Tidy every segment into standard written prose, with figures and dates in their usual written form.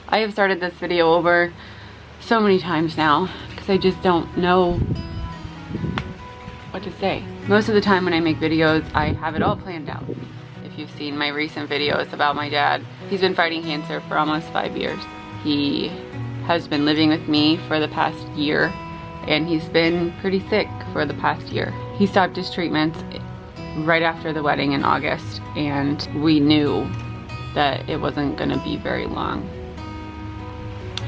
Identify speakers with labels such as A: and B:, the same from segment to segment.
A: I have started this video over so many times now because I just don't know what to say. Most of the time when I make videos, I have it all planned out. If you've seen my recent videos about my dad, he's been fighting cancer for almost 5 years. He has been living with me for the past year, and he's been pretty sick for the past year. He stopped his treatments right after the wedding in August, and we knew that it wasn't gonna be very long.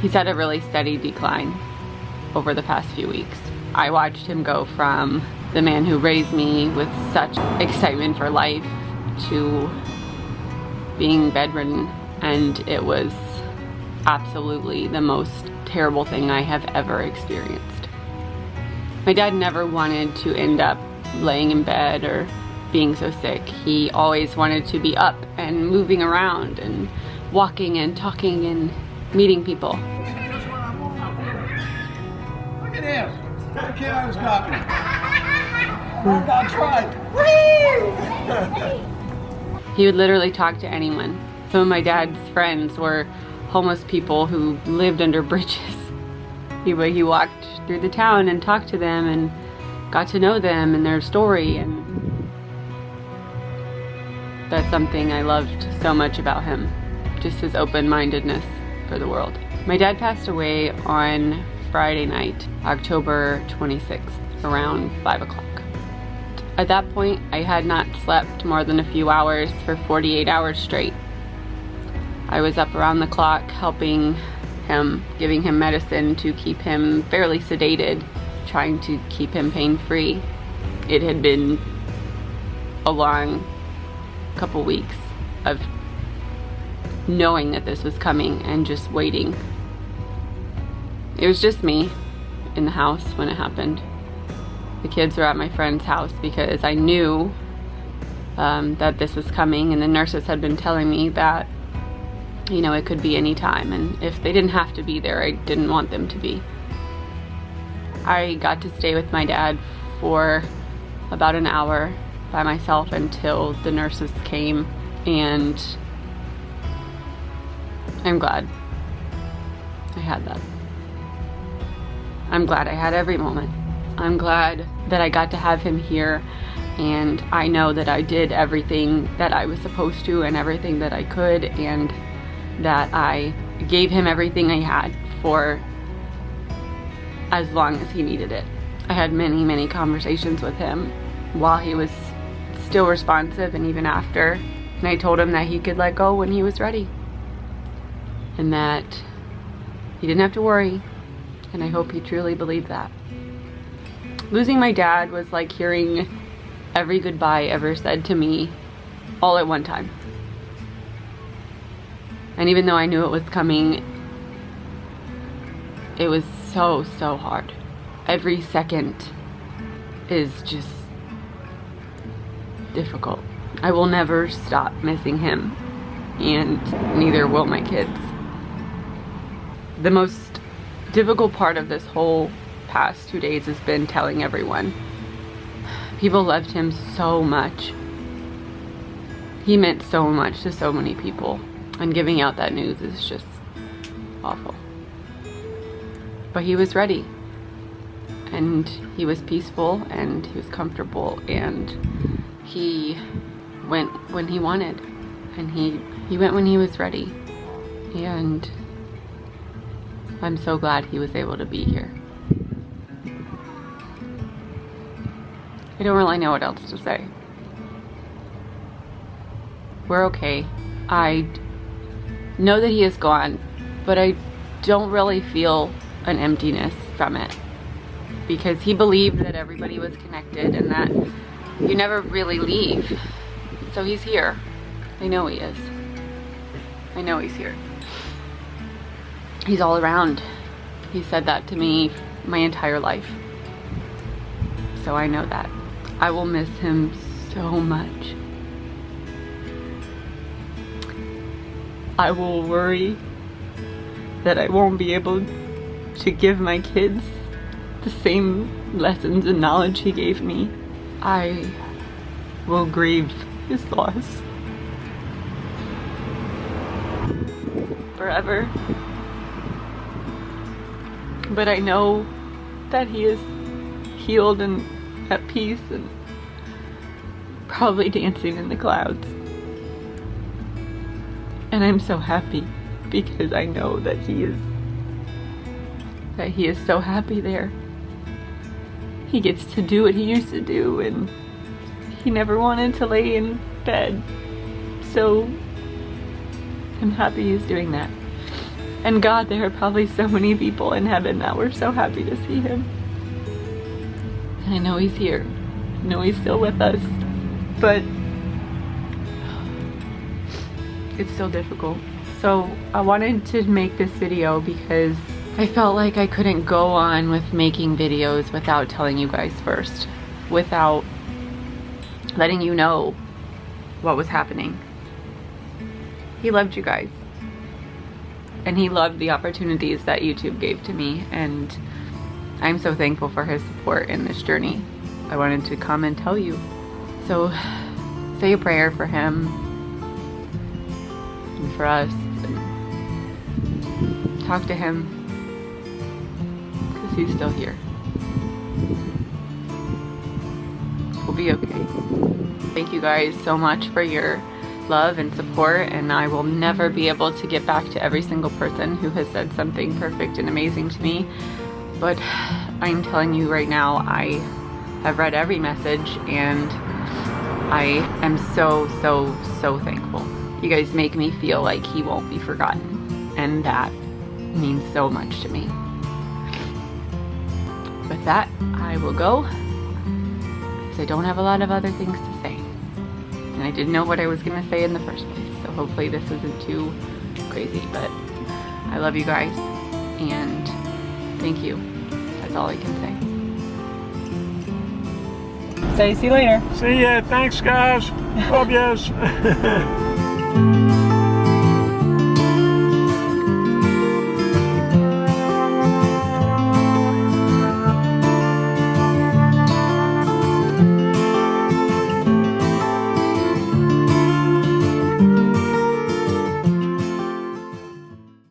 A: He's had a really steady decline over the past few weeks. I watched him go from the man who raised me with such excitement for life to being bedridden, and it was absolutely the most terrible thing I have ever experienced. My dad never wanted to end up laying in bed or being so sick. He always wanted to be up and moving around and walking and talking and meeting people.
B: Look at him. The kid I was copying. I'm about to try.
A: He would literally talk to anyone. Some of my dad's friends were homeless people who lived under bridges. He walked through the town and talked to them and got to know them and their story, and that's something I loved so much about him. Just his open-mindedness for the world. My dad passed away on Friday night, October 26th, around 5 o'clock. At that point, I had not slept more than a few hours for 48 hours straight. I was up around the clock helping him, giving him medicine to keep him fairly sedated, trying to keep him pain-free. It had been a long couple weeks of knowing that this was coming and just waiting. It was just me in the house when it happened. The kids were at my friend's house because I knew that this was coming, and the nurses had been telling me that, you know, it could be any time, and if they didn't have to be there, I didn't want them to be. I got to stay with my dad for about an hour by myself until the nurses came, and I'm glad I had that. I'm glad I had every moment. I'm glad that I got to have him here, and I know that I did everything that I was supposed to and everything that I could, and that I gave him everything I had for as long as he needed it. I had many, many conversations with him while he was still responsive and even after, and I told him that he could let go when he was ready and that he didn't have to worry, and I hope he truly believed that. Losing my dad was like hearing every goodbye ever said to me all at one time. And even though I knew it was coming, it was so, so hard. Every second is just difficult. I will never stop missing him, and neither will my kids. The most difficult part of this whole past 2 days has been telling everyone. People loved him so much. He meant so much to so many people, and giving out that news is just awful. But he was ready, and he was peaceful, and he was comfortable, and he went when he wanted, and he went when he was ready, and I'm so glad he was able to be here. I don't really know what else to say. We're okay. I know that he is gone, but I don't really feel an emptiness from it, because he believed that everybody was connected and that you never really leave. So he's here. I know he is. I know he's here. He's all around. He said that to me my entire life. So I know that. I will miss him so much. I will worry that I won't be able to give my kids the same lessons and knowledge he gave me. I will grieve his loss forever. But I know that he is healed and at peace and probably dancing in the clouds. And I'm so happy because I know that he is so happy there. He gets to do what he used to do, and he never wanted to lay in bed. So I'm happy he's doing that. And God, there are probably so many people in heaven that were so happy to see him. And I know he's here. I know he's still with us. But it's still difficult. So I wanted to make this video because I felt like I couldn't go on with making videos without telling you guys first, without letting you know what was happening. He loved you guys, and he loved the opportunities that YouTube gave to me, and I'm so thankful for his support in this journey. I wanted to come and tell you. So say a prayer for him and for us, and talk to him, because he's still here. We'll be okay. Thank you guys so much for your love and support, and I will never be able to get back to every single person who has said something perfect and amazing to me, but I'm telling you right now, I have read every message, and I am so thankful. You guys make me feel like he won't be forgotten, and that means so much to me. With that, I will go, because I don't have a lot of other things to say. And I didn't know what I was going to say in the first place, so hopefully this isn't too crazy, but I love you guys, and thank you. That's all I can say. Say see you later.
C: See ya. Thanks, guys. Love yous.